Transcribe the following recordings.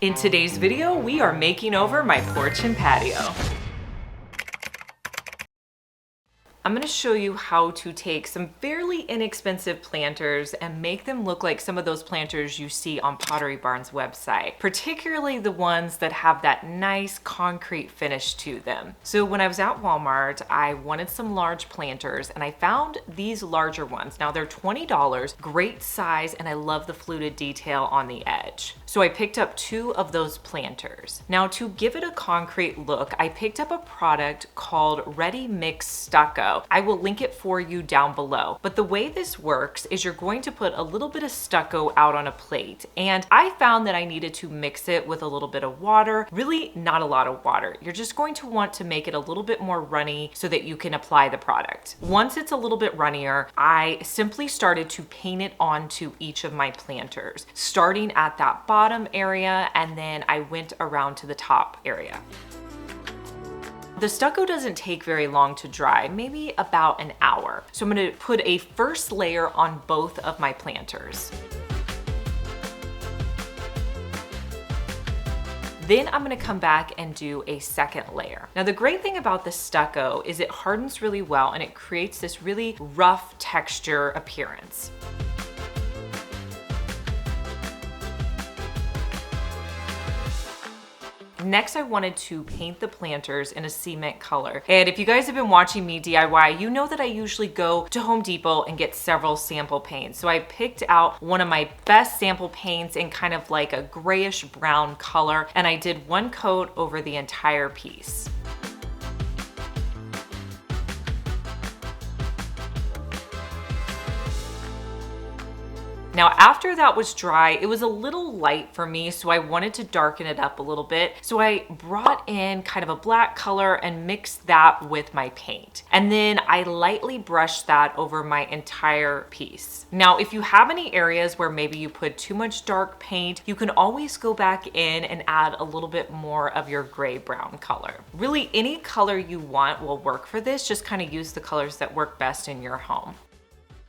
In today's video, we are making over my porch and patio. I'm going to show you how to take some fairly inexpensive planters and make them look like some of those planters you see on Pottery Barn's website, particularly the ones that have that nice concrete finish to them. So when I was at Walmart, I wanted some large planters and I found these larger ones. Now they're $20, great size, and I love the fluted detail on the edge. So I picked up 2 of those planters. Now to give it a concrete look, I picked up a product called Ready Mix Stucco. I will link it for you down below. But the way this works is you're going to put a little bit of stucco out on a plate. And I found that I needed to mix it with a little bit of water, really not a lot of water. You're just going to want to make it a little bit more runny so that you can apply the product. Once it's a little bit runnier, I simply started to paint it onto each of my planters, starting at that bottom area, and then I went around to the top area. The stucco doesn't take very long to dry, maybe about an hour. So I'm going to put a first layer on both of my planters. Then I'm going to come back and do a second layer. Now the great thing about the stucco is it hardens really well and it creates this really rough texture appearance. Next, I wanted to paint the planters in a cement color. And if you guys have been watching me DIY, you know that I usually go to Home Depot and get several sample paints. So I picked out one of my best sample paints in kind of like a grayish brown color, and I did 1 coat over the entire piece. Now, after that was dry, it was a little light for me, so I wanted to darken it up a little bit. So I brought in kind of a black color and mixed that with my paint. And then I lightly brushed that over my entire piece. Now, if you have any areas where maybe you put too much dark paint, you can always go back in and add a little bit more of your gray-brown color. Really, any color you want will work for this. Just kind of use the colors that work best in your home.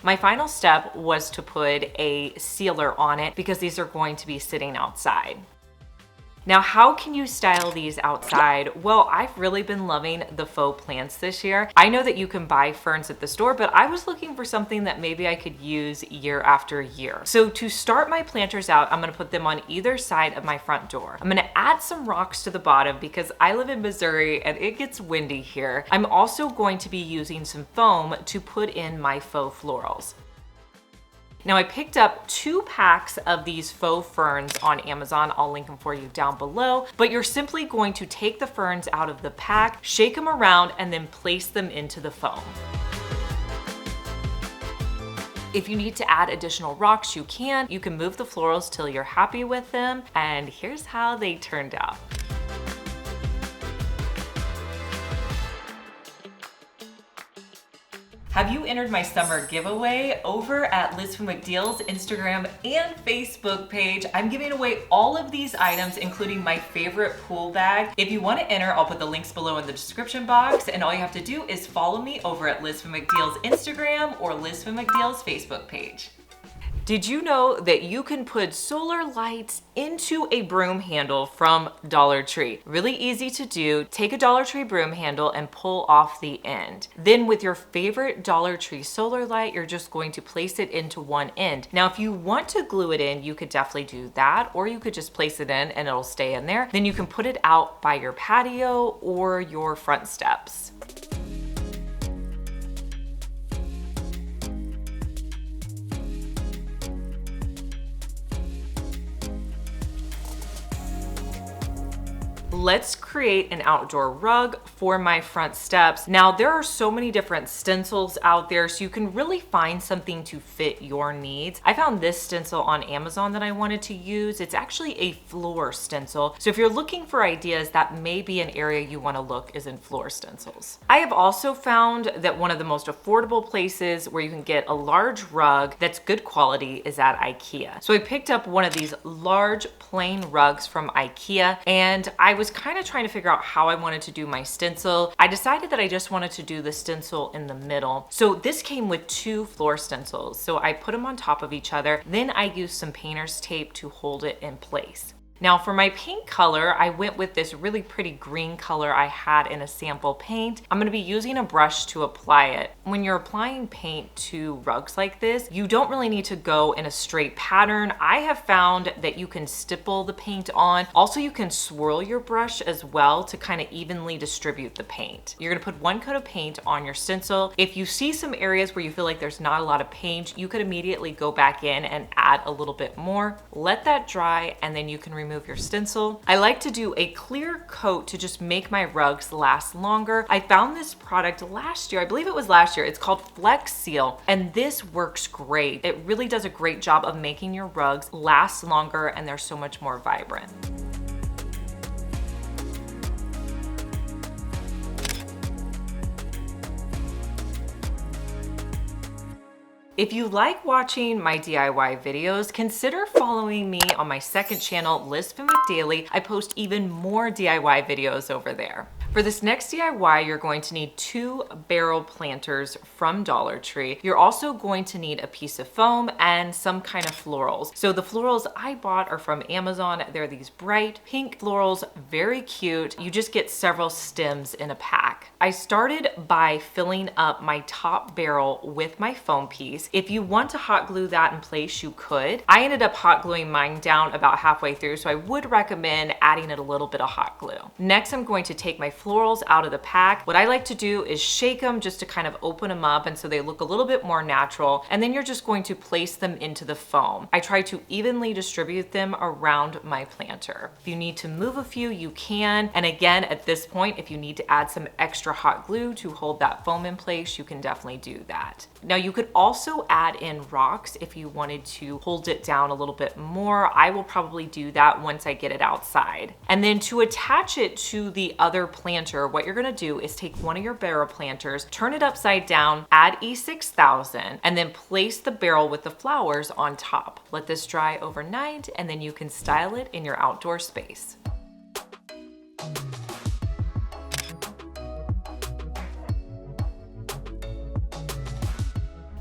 My final step was to put a sealer on it because these are going to be sitting outside. Now, how can you style these outside? Well, I've really been loving the faux plants this year. I know that you can buy ferns at the store, but I was looking for something that maybe I could use year after year. So to start my planters out, I'm gonna put them on either side of my front door. I'm gonna add some rocks to the bottom because I live in Missouri and it gets windy here. I'm also going to be using some foam to put in my faux florals. Now I picked up 2 packs of these faux ferns on Amazon. I'll link them for you down below, but you're simply going to take the ferns out of the pack, shake them around, and then place them into the foam. If you need to add additional rocks, you can. You can move the florals till you're happy with them, and here's how they turned out. Have you entered my summer giveaway over at Liz Fenwick Deals Instagram and Facebook page? I'm giving away all of these items, including my favorite pool bag. If you want to enter, I'll put the links below in the description box, and all you have to do is follow me over at Liz Fenwick Deals Instagram or Liz Fenwick Deals Facebook page. Did you know that you can put solar lights into a broom handle from Dollar Tree? Really easy to do. Take a Dollar Tree broom handle and pull off the end. Then with your favorite Dollar Tree solar light, you're just going to place it into one end. Now, if you want to glue it in, you could definitely do that, or you could just place it in and it'll stay in there. Then you can put it out by your patio or your front steps. Let's create an outdoor rug for my front steps. Now, there are so many different stencils out there, so you can really find something to fit your needs. I found this stencil on Amazon that I wanted to use. It's actually a floor stencil. So if you're looking for ideas, that may be an area you want to look is in floor stencils. I have also found that one of the most affordable places where you can get a large rug that's good quality is at IKEA. So I picked up one of these large plain rugs from IKEA, and I was kind of trying to figure out how I wanted to do my stencil. I decided that I just wanted to do the stencil in the middle. So this came with 2 floor stencils. So I put them on top of each other. Then I used some painter's tape to hold it in place. Now for my paint color, I went with this really pretty green color I had in a sample paint. I'm gonna be using a brush to apply it. When you're applying paint to rugs like this, you don't really need to go in a straight pattern. I have found that you can stipple the paint on. Also, you can swirl your brush as well to kind of evenly distribute the paint. You're gonna put one coat of paint on your stencil. If you see some areas where you feel like there's not a lot of paint, you could immediately go back in and add a little bit more. Let that dry, and then you can remove your stencil. I like to do a clear coat to just make my rugs last longer. I found this product last year, I believe it was last year. It's called Flex Seal, and this works great. It really does a great job of making your rugs last longer, and they're so much more vibrant. If you like watching my DIY videos, consider following me on my second channel, Liz Fenwick Daily. I post even more DIY videos over there. For this next DIY, you're going to need 2 barrel planters from Dollar Tree. You're also going to need a piece of foam and some kind of florals. So the florals I bought are from Amazon. They're these bright pink florals, very cute. You just get several stems in a pack. I started by filling up my top barrel with my foam piece. If you want to hot glue that in place, you could. I ended up hot gluing mine down about halfway through, so I would recommend adding it a little bit of hot glue. Next, I'm going to take my florals out of the pack. What I like to do is shake them just to kind of open them up, and so they look a little bit more natural, and then you're just going to place them into the foam. I try to evenly distribute them around my planter. If you need to move a few, you can, and again, at this point, if you need to add some extra hot glue to hold that foam in place, you can definitely do that. Now you could also add in rocks if you wanted to hold it down a little bit more. I will probably do that once I get it outside. And then to attach it to the other planter, what you're gonna do is take one of your barrel planters, turn it upside down, add E6000, and then place the barrel with the flowers on top. Let this dry overnight, and then you can style it in your outdoor space.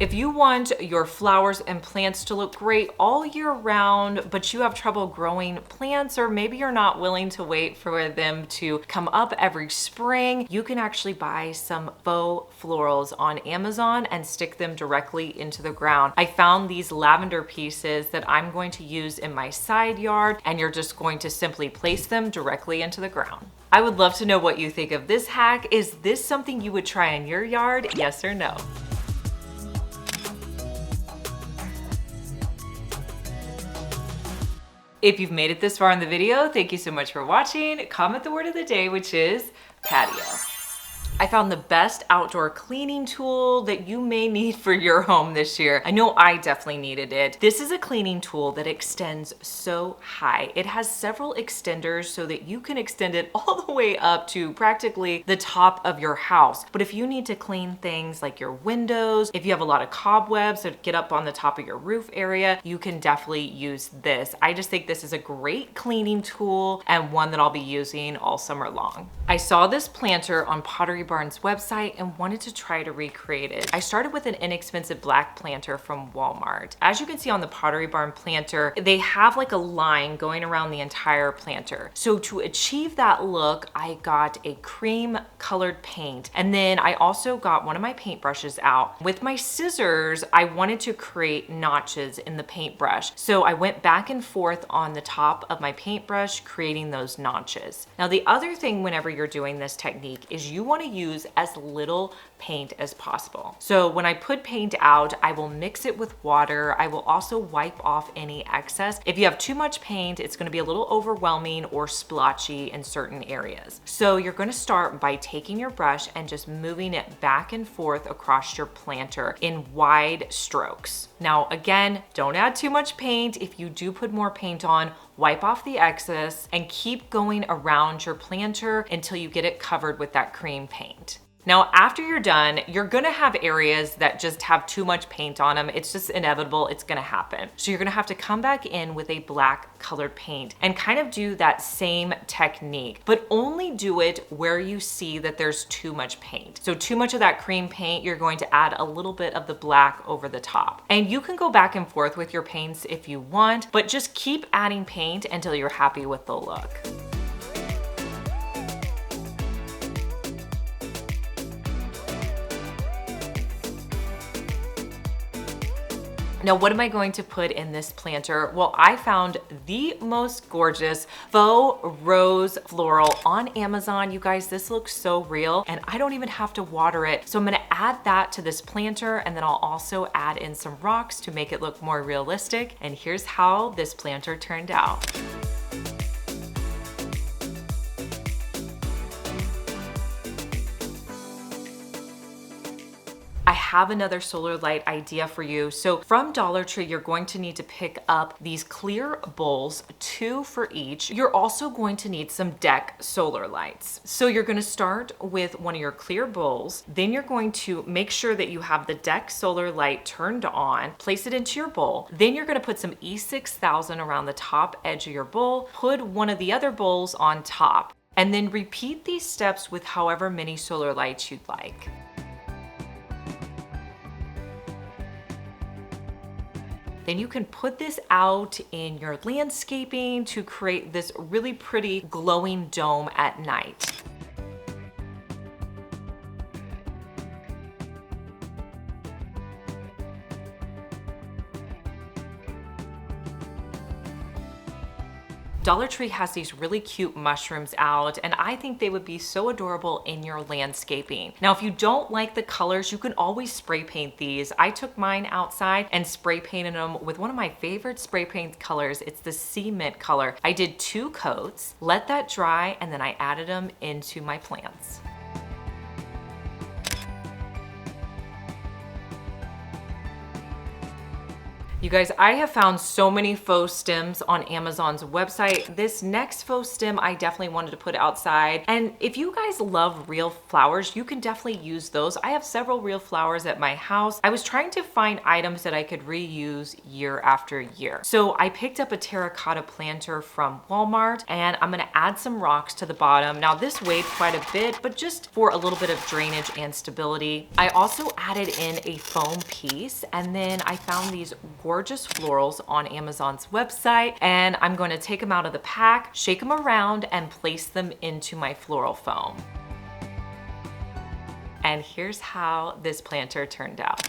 If you want your flowers and plants to look great all year round, but you have trouble growing plants, or maybe you're not willing to wait for them to come up every spring, you can actually buy some faux florals on Amazon and stick them directly into the ground. I found these lavender pieces that I'm going to use in my side yard, and you're just going to simply place them directly into the ground. I would love to know what you think of this hack. Is this something you would try in your yard? Yes or no? If you've made it this far in the video, thank you so much for watching. Comment the word of the day, which is patio. I found the best outdoor cleaning tool that you may need for your home this year. I know I definitely needed it. This is a cleaning tool that extends so high. It has several extenders so that you can extend it all the way up to practically the top of your house. But if you need to clean things like your windows, if you have a lot of cobwebs that get up on the top of your roof area, you can definitely use this. I just think this is a great cleaning tool and one that I'll be using all summer long. I saw this planter on Pottery Barn's website and wanted to try to recreate it. I started with an inexpensive black planter from Walmart. As you can see on the Pottery Barn planter, they have like a line going around the entire planter. So to achieve that look, I got a cream colored paint. And then I also got one of my paintbrushes out. With my scissors, I wanted to create notches in the paintbrush. So I went back and forth on the top of my paintbrush, creating those notches. Now the other thing whenever you're doing this technique is you want to use as little paint as possible. So when I put paint out, I will mix it with water. I will also wipe off any excess. If you have too much paint, it's going to be a little overwhelming or splotchy in certain areas. So you're going to start by taking your brush and just moving it back and forth across your planter in wide strokes. Now again, don't add too much paint. If you do put more paint on, wipe off the excess and keep going around your planter until you get it covered with that cream paint. Now, after you're done, you're gonna have areas that just have too much paint on them. It's just inevitable, it's gonna happen. So you're gonna have to come back in with a black colored paint and kind of do that same technique, but only do it where you see that there's too much paint. So too much of that cream paint, you're going to add a little bit of the black over the top. And you can go back and forth with your paints if you want, but just keep adding paint until you're happy with the look. Now, what am I going to put in this planter? Well, I found the most gorgeous faux rose floral on Amazon. You guys, this looks so real and I don't even have to water it. So I'm gonna add that to this planter, and then I'll also add in some rocks to make it look more realistic. And here's how this planter turned out. I have another solar light idea for you. So from Dollar Tree, you're going to need to pick up these clear bowls, 2 for each. You're also going to need some deck solar lights. So you're gonna start with one of your clear bowls. Then you're going to make sure that you have the deck solar light turned on, place it into your bowl. Then you're gonna put some E6000 around the top edge of your bowl, put one of the other bowls on top, and then repeat these steps with however many solar lights you'd like. Then you can put this out in your landscaping to create this really pretty glowing dome at night. Dollar Tree has these really cute mushrooms out, and I think they would be so adorable in your landscaping. Now, if you don't like the colors, you can always spray paint these. I took mine outside and spray painted them with one of my favorite spray paint colors. It's the sea mint color. I did 2 coats, let that dry, and then I added them into my plants. You guys, I have found so many faux stems on Amazon's website. This next faux stem I definitely wanted to put outside. And if you guys love real flowers, you can definitely use those. I have several real flowers at my house. I was trying to find items that I could reuse year after year. So I picked up a terracotta planter from Walmart, and I'm gonna add some rocks to the bottom. Now this weighed quite a bit, but just for a little bit of drainage and stability. I also added in a foam piece, and then I found these gorgeous florals on Amazon's website, and I'm going to take them out of the pack, shake them around, and place them into my floral foam. And here's how this planter turned out.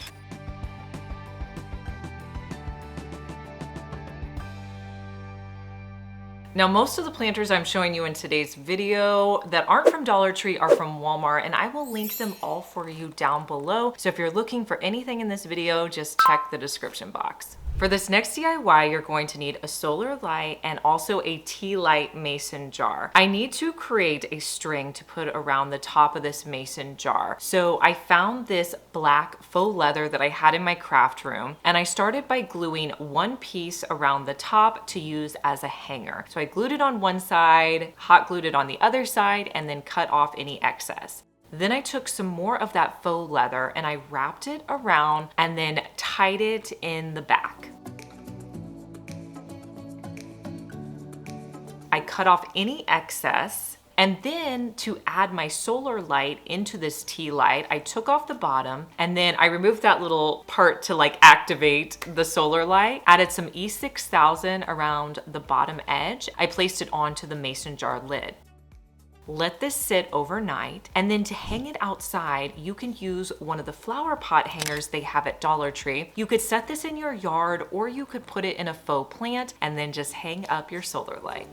Now, most of the planters I'm showing you in today's video that aren't from Dollar Tree are from Walmart, and I will link them all for you down below. So if you're looking for anything in this video, just check the description box. For this next DIY, you're going to need a solar light and also a tea light mason jar. I need to create a string to put around the top of this mason jar. So I found this black faux leather that I had in my craft room, and I started by gluing one piece around the top to use as a hanger. So I glued it on one side, hot glued it on the other side, and then cut off any excess. Then I took some more of that faux leather and I wrapped it around and then tied it in the back. I cut off any excess, and then to add my solar light into this tea light, I took off the bottom and then I removed that little part to like activate the solar light, added some E6000 around the bottom edge. I placed it onto the mason jar lid. Let this sit overnight, and then to hang it outside, you can use one of the flower pot hangers they have at Dollar Tree. You could set this in your yard, or you could put it in a faux plant and then just hang up your solar light.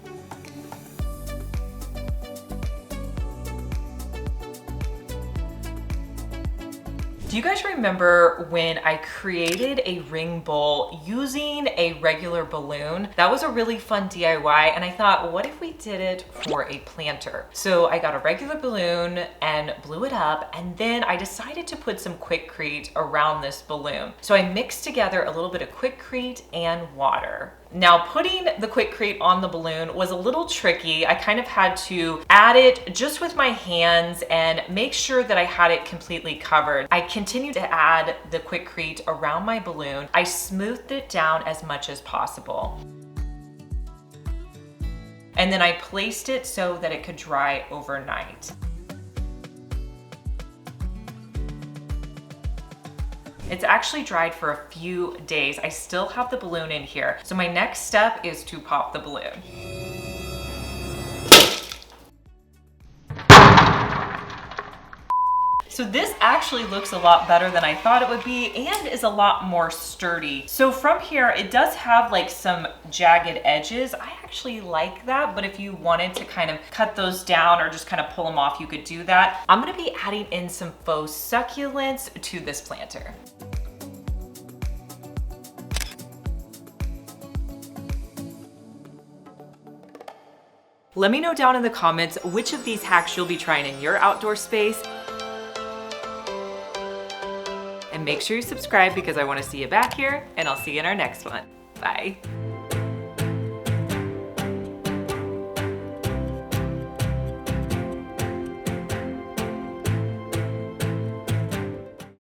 Do you guys remember when I created a ring bowl using a regular balloon? That was a really fun DIY, and I thought, what if we did it for a planter? So I got a regular balloon and blew it up, and then I decided to put some Quikrete around this balloon. So I mixed together a little bit of Quikrete and water. Now, putting the Quikrete on the balloon was a little tricky. I kind of had to add it just with my hands and make sure that I had it completely covered. I continued to add the Quikrete around my balloon. I smoothed it down as much as possible. And then I placed it so that it could dry overnight. It's actually dried for a few days. I still have the balloon in here. So my next step is to pop the balloon. So this actually looks a lot better than I thought it would be and is a lot more sturdy. So from here, it does have like some jagged edges. I actually like that, but if you wanted to kind of cut those down or just kind of pull them off, you could do that. I'm gonna be adding in some faux succulents to this planter. Let me know down in the comments which of these hacks you'll be trying in your outdoor space. And make sure you subscribe because I want to see you back here, and I'll see you in our next one. Bye.